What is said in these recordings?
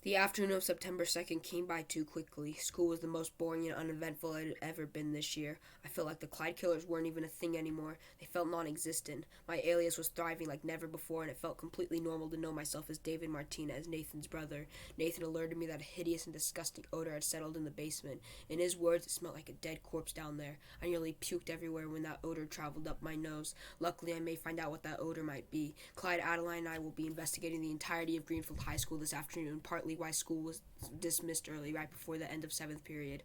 The afternoon of September 2nd came by too quickly. School was the most boring and uneventful it had ever been this year. I felt like the Clyde killers weren't even a thing anymore. They felt non existent. My alias was thriving like never before, and it felt completely normal to know myself as David Martinez, Nathan's brother. Nathan alerted me that a hideous and disgusting odor had settled in the basement. In his words, it smelled like a dead corpse down there. I nearly puked everywhere when that odor traveled up my nose. Luckily, I may find out what that odor might be. Clyde, Adeline, and I will be investigating the entirety of Greenfield High School this afternoon, partly why school was dismissed early, right before the end of 7th period.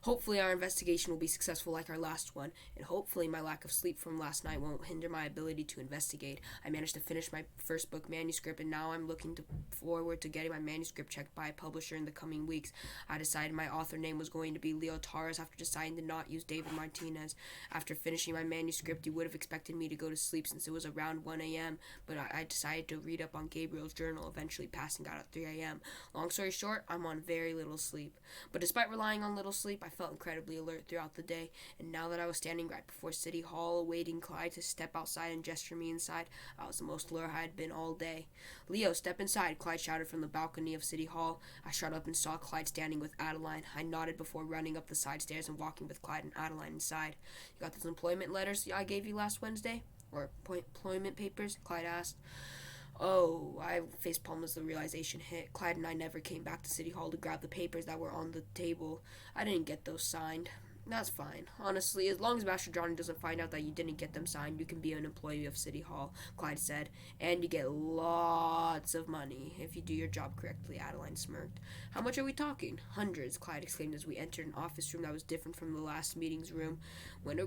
Hopefully, our investigation will be successful like our last one, and hopefully, my lack of sleep from last night won't hinder my ability to investigate. I managed to finish my first book manuscript, and now I'm looking forward to getting my manuscript checked by a publisher in the coming weeks. I decided my author name was going to be Leo Torres after deciding to not use David Martinez. After finishing my manuscript, you would have expected me to go to sleep since it was around 1 a.m., but I decided to read up on Gabriel's journal, eventually passing out at 3 a.m. Long story short, I'm on very little sleep. But despite relying on little sleep, I felt incredibly alert throughout the day, and now that I was standing right before City Hall awaiting Clyde to step outside and gesture me inside, I was the most alert I had been all day. "Leo, step inside," Clyde shouted from the balcony of City Hall. I shot up and saw Clyde standing with Adeline. I nodded before running up the side stairs and walking with Clyde and Adeline inside. "You got those employment letters I gave you last Wednesday? Or employment papers?" Clyde asked. Oh, I facepalmed as the realization hit. Clyde and I never came back to City Hall to grab the papers that were on the table. I didn't get those signed. That's fine. Honestly, as long as Master Johnny doesn't find out that you didn't get them signed, you can be an employee of City Hall, Clyde said. And you get lots of money if you do your job correctly, Adeline smirked. How much are we talking? Hundreds, Clyde exclaimed as we entered an office room that was different from the last meeting's room. When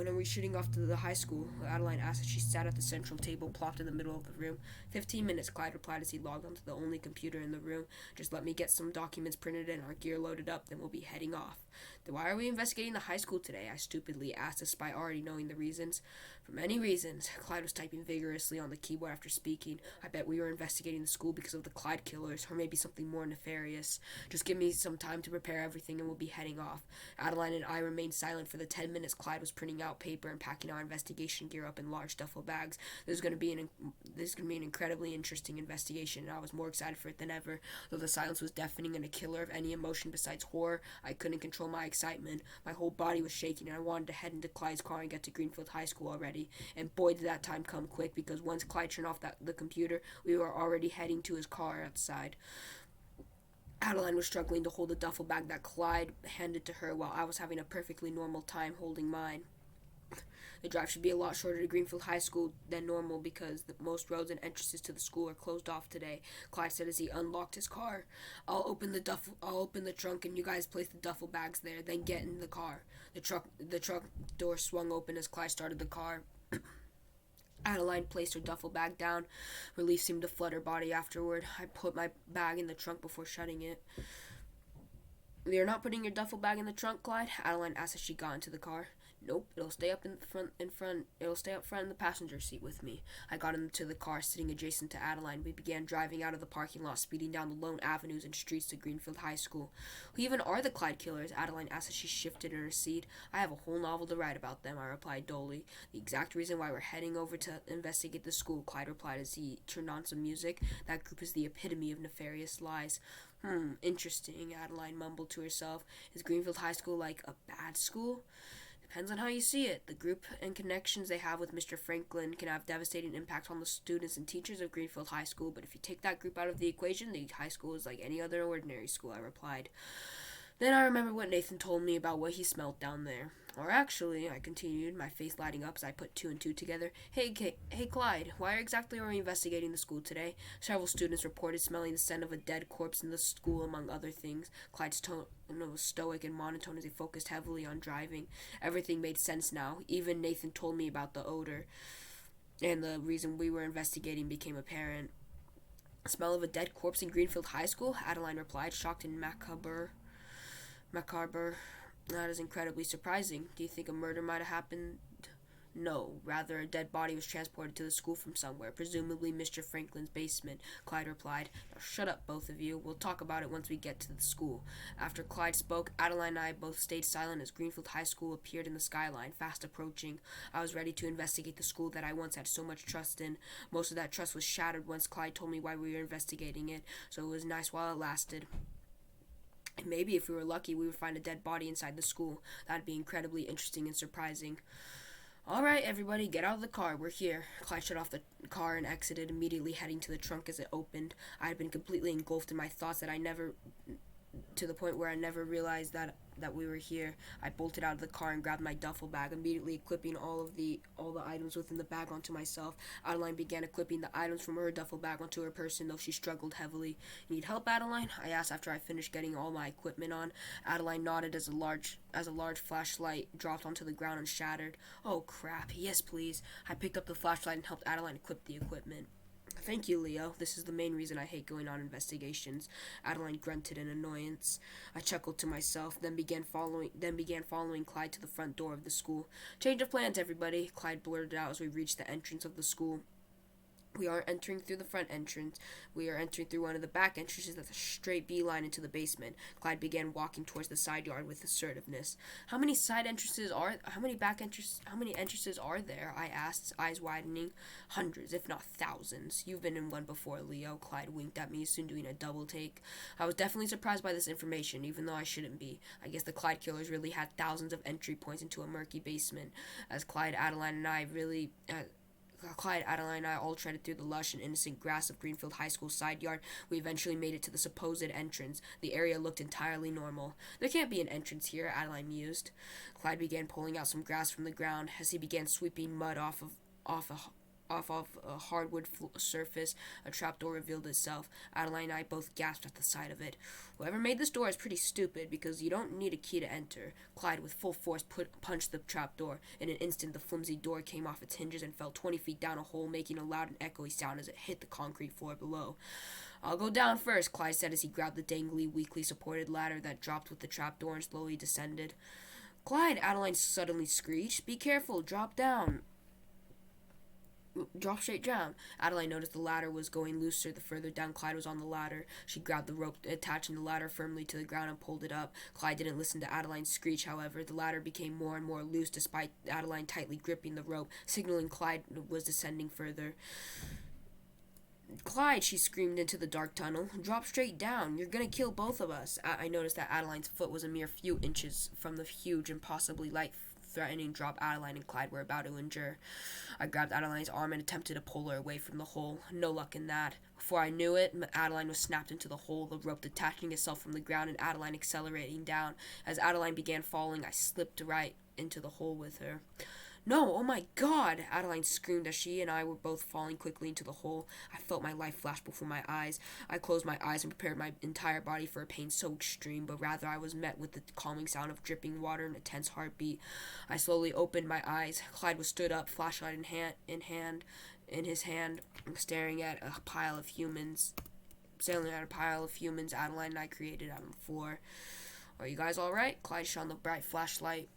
are we shooting off to the high school? Adeline asked as she sat at the central table plopped in the middle of the room. 15 minutes, Clyde replied as he logged onto the only computer in the room. Just let me get some documents printed and our gear loaded up, then we'll be heading off. Then why are we investigating the high school today? I stupidly asked, despite already knowing the reasons. For many reasons. Clyde was typing vigorously on the keyboard after speaking. I bet we were investigating the school because of the Clyde killers, or maybe something more nefarious. Just give me some time to prepare everything and we'll be heading off. Adeline and I remained silent for the 10 minutes Clyde was printing out paper and packing our investigation gear up in large duffel bags. This is going to be an incredibly interesting investigation, and I was more excited for it than ever. Though the silence was deafening and a killer of any emotion besides horror, I couldn't control my excitement. My whole body was shaking, and I wanted to head into Clyde's car and get to Greenfield High School already. And boy, did that time come quick, because once Clyde turned off the computer, we were already heading to his car outside. Adeline was struggling to hold the duffel bag that Clyde handed to her while I was having a perfectly normal time holding mine. The drive should be a lot shorter to Greenfield High School than normal because most roads and entrances to the school are closed off today, Clyde said as he unlocked his car. I'll open the trunk and you guys place the duffel bags there, then get in the car. The truck door swung open as Clyde started the car. Adeline placed her duffel bag down. Relief seemed to flood her body afterward. I put my bag in the trunk before shutting it. "You're not putting your duffel bag in the trunk, Clyde?" Adeline asked as she got into the car. "Nope, it'll stay up in front. It'll stay up front in the passenger seat with me." I got into the car, sitting adjacent to Adeline. We began driving out of the parking lot, speeding down the lone avenues and streets to Greenfield High School. "Who even are the Clyde killers?" Adeline asked as she shifted in her seat. "I have a whole novel to write about them," I replied dully. "The exact reason why we're heading over to investigate the school," Clyde replied as he turned on some music. "That group is the epitome of nefarious lies." Interesting," Adeline mumbled to herself. "Is Greenfield High School like a bad school?" "Depends on how you see it. The group and connections they have with Mr. Franklin can have devastating impact on the students and teachers of Greenfield High School, but if you take that group out of the equation, the high school is like any other ordinary school," I replied. Then I remembered what Nathan told me about what he smelled down there. "Or actually," I continued, my face lighting up as I put two and two together, Hey, Clyde, why exactly are we investigating the school today?" Several students reported smelling the scent of a dead corpse in the school, among other things. Clyde's tone was stoic and monotone as he focused heavily on driving. Everything made sense now. Even Nathan told me about the odor, and the reason we were investigating became apparent. "Smell of a dead corpse in Greenfield High School?" Adeline replied, shocked and macabre. "That is incredibly surprising. Do you think a murder might have happened No, rather a dead body was transported to the school from somewhere, presumably Mr. Franklin's basement, Clyde replied. Now shut up, both of you. We'll talk about it once we get to the school. After Clyde spoke, Adeline and I both stayed silent as Greenfield High School appeared in the skyline, fast approaching. I was ready to investigate the school that I once had so much trust in. Most of that trust was shattered once Clyde told me why we were investigating it, so it was nice while it lasted. Maybe if we were lucky, we would find a dead body inside the school. That'd be incredibly interesting and surprising. All right, everybody, get out of the car. We're here. Clyde shut off the car and exited, immediately heading to the trunk as it opened. I had been completely engulfed in my thoughts to the point where I never realized that we were here. I bolted out of the car and grabbed my duffel bag, immediately equipping all the items within the bag onto myself. Adeline began equipping the items from her duffel bag onto her person, though she struggled heavily. Need help, Adeline? I asked after I finished getting all my equipment on. Adeline nodded as a large flashlight dropped onto the ground and shattered. Oh crap, yes please. I picked up the flashlight and helped Adeline equip the equipment. Thank you, Leo. This is the main reason I hate going on investigations. Adeline grunted in annoyance. I chuckled to myself, then began following Clyde to the front door of the school. Change of plans, everybody, Clyde blurted out as we reached the entrance of the school. We aren't entering through the front entrance. We are entering through one of the back entrances that's a straight beeline into the basement. Clyde began walking towards the side yard with assertiveness. How many entrances are there? I asked, eyes widening. Hundreds, if not thousands. You've been in one before, Leo. Clyde winked at me, soon doing a double take. I was definitely surprised by this information, even though I shouldn't be. I guess the Clyde killers really had thousands of entry points into a murky basement. As Clyde, Adeline, and I all treaded through the lush and innocent grass of Greenfield High School's side yard. We eventually made it to the supposed entrance. The area looked entirely normal. There can't be an entrance here, Adeline mused. Clyde began pulling out some grass from the ground. As he began sweeping mud off of a hardwood surface, a trapdoor revealed itself. Adeline and I both gasped at the sight of it. Whoever made this door is pretty stupid, because you don't need a key to enter. Clyde, with full force, punched the trapdoor. In an instant, the flimsy door came off its hinges and fell 20 feet down a hole, making a loud and echoey sound as it hit the concrete floor below. I'll go down first, Clyde said as he grabbed the dangly, weakly supported ladder that dropped with the trapdoor and slowly descended. Clyde, Adeline suddenly screeched. Be careful, drop straight down. Adeline noticed the ladder was going looser the further down Clyde was on the ladder. She grabbed the rope attaching the ladder firmly to the ground and pulled it up. Clyde didn't listen to Adeline's screech, however. The ladder became more and more loose despite Adeline tightly gripping the rope, signaling Clyde was descending further. Clyde, she screamed into the dark tunnel. Drop straight down. You're gonna kill both of us. I noticed that Adeline's foot was a mere few inches from the huge and possibly life-threatening drop Adeline and Clyde were about to endure. I grabbed Adeline's arm and attempted to pull her away from the hole. No luck in that. Before I knew it, Adeline was snapped into the hole, the rope detaching itself from the ground and Adeline accelerating down. As Adeline began falling, I slipped right into the hole with her. No, oh my God, Adeline screamed as she and I were both falling quickly into the hole. I felt my life flash before my eyes. I closed my eyes and prepared my entire body for a pain so extreme, but rather I was met with the calming sound of dripping water and a tense heartbeat. I slowly opened my eyes. Clyde was stood up, flashlight in his hand, staring at a pile of humans. Adeline and I created out on the floor. Are you guys all right? Clyde shone the bright flashlight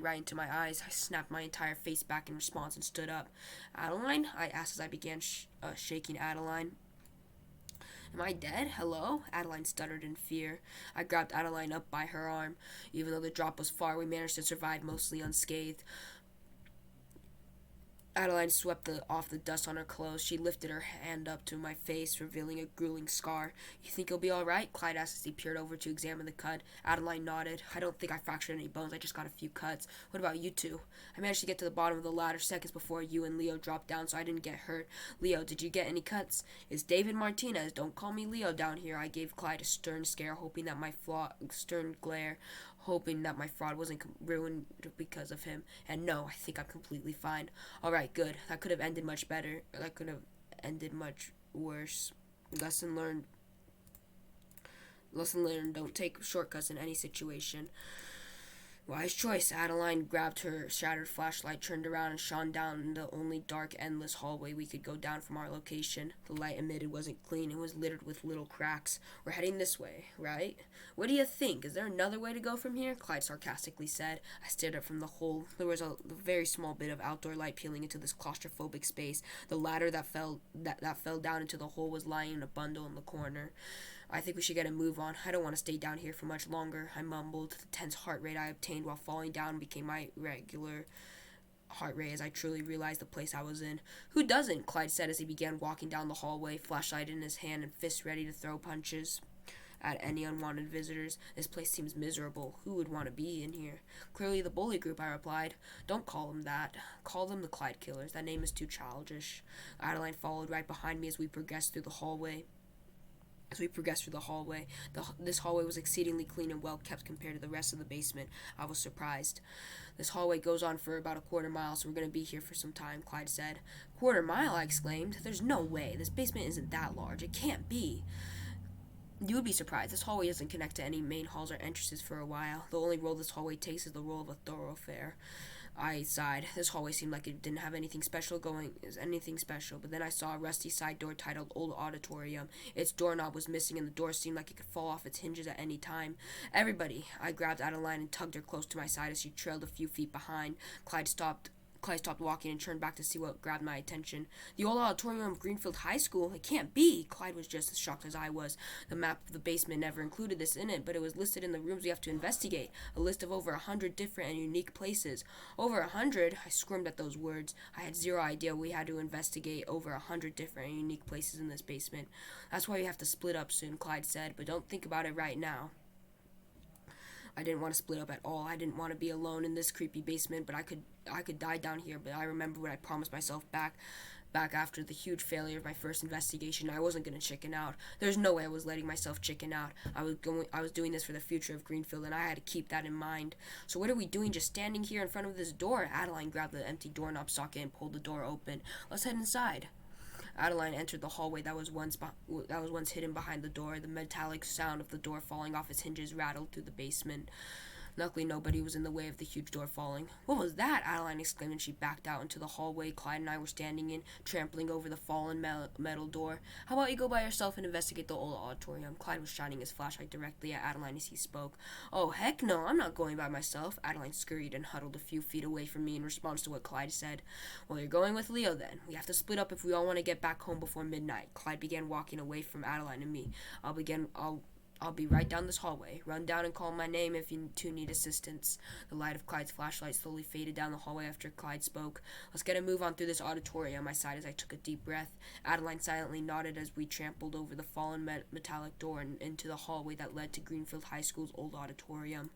right into my eyes. I snapped my entire face back in response and stood up. Adeline? I asked as I began shaking Adeline. Am I dead? Hello? Adeline stuttered in fear. I grabbed Adeline up by her arm. Even though the drop was far, we managed to survive mostly unscathed. Adeline swept off the dust on her clothes. She lifted her hand up to my face, revealing a grueling scar. You think you'll be all right? Clyde asked as he peered over to examine the cut. Adeline nodded. I don't think I fractured any bones. I just got a few cuts. What about you two? I managed to get to the bottom of the ladder seconds before you and Leo dropped down, so I didn't get hurt. Leo, did you get any cuts? It's David Martinez. Don't call me Leo down here. I gave Clyde a stern glare, hoping that my fraud wasn't ruined because of him. And no, I think I'm completely fine. Alright, good. That could have ended much better. That could have ended much worse. Lesson learned. Don't take shortcuts in any situation. Wise choice. Adeline grabbed her shattered flashlight, turned around, and shone down the only dark, endless hallway we could go down from our location. The light emitted wasn't clean. It was littered with little cracks. We're heading this way, right? What do you think? Is there another way to go from here? Clyde sarcastically said. I stared up from the hole. There was a very small bit of outdoor light peeling into this claustrophobic space. The ladder that fell down into the hole was lying in a bundle in the corner. I think we should get a move on. I don't want to stay down here for much longer, I mumbled. The tense heart rate I obtained while falling down became my regular heart rate as I truly realized the place I was in. Who doesn't? Clyde said as he began walking down the hallway, flashlight in his hand and fists ready to throw punches at any unwanted visitors. This place seems miserable. Who would want to be in here? Clearly the bully group, I replied. Don't call them that. Call them the Clyde Killers. That name is too childish. Adeline followed right behind me as we progressed through the hallway. This hallway was exceedingly clean and well kept compared to the rest of the basement. I was surprised. This hallway goes on for about a quarter mile, so we're going to be here for some time, Clyde said. Quarter mile? I exclaimed. There's no way. This basement isn't that large. It can't be. You would be surprised. This hallway doesn't connect to any main halls or entrances for a while. The only role this hallway takes is the role of a thoroughfare. I sighed. This hallway seemed like it didn't have anything special, but then I saw a rusty side door titled Old Auditorium. Its doorknob was missing, and the door seemed like it could fall off its hinges at any time. Everybody! I grabbed Adeline and tugged her close to my side as she trailed a few feet behind. Clyde stopped walking and turned back to see what grabbed my attention. The old auditorium of Greenfield High School? It can't be! Clyde was just as shocked as I was. The map of the basement never included this in it, but it was listed in the rooms we have to investigate. A list of over 100 different and unique places. Over 100? I squirmed at those words. I had zero idea we had to investigate over 100 different and unique places in this basement. That's why we have to split up soon, Clyde said, but don't think about it right now. I didn't want to split up at all. I didn't want to be alone in this creepy basement, but I could die down here. But I remember what I promised myself back after the huge failure of my first investigation. I wasn't going to chicken out. There's no way I was letting myself chicken out. I was doing this for the future of Greenfield, and I had to keep that in mind. So what are we doing just standing here in front of this door? Adeline grabbed the empty doorknob socket and pulled the door open. Let's head inside. Adeline entered the hallway that was once hidden behind the door. The metallic sound of the door falling off its hinges rattled through the basement. Luckily, nobody was in the way of the huge door falling. What was that? Adeline exclaimed, and she backed out into the hallway Clyde and I were standing in, trampling over the fallen metal door. How about you go by yourself and investigate the old auditorium? Clyde was shining his flashlight directly at Adeline as he spoke. Oh, heck no, I'm not going by myself. Adeline scurried and huddled a few feet away from me in response to what Clyde said. Well, you're going with Leo then. We have to split up if we all want to get back home before midnight. Clyde began walking away from Adeline and me. I'll be right down this hallway. Run down and call my name if you two need assistance. The light of Clyde's flashlight slowly faded down the hallway after Clyde spoke. Let's get a move on through this auditorium, I sighed as I took a deep breath. Adeline silently nodded as we trampled over the fallen metallic door and into the hallway that led to Greenfield High School's old auditorium.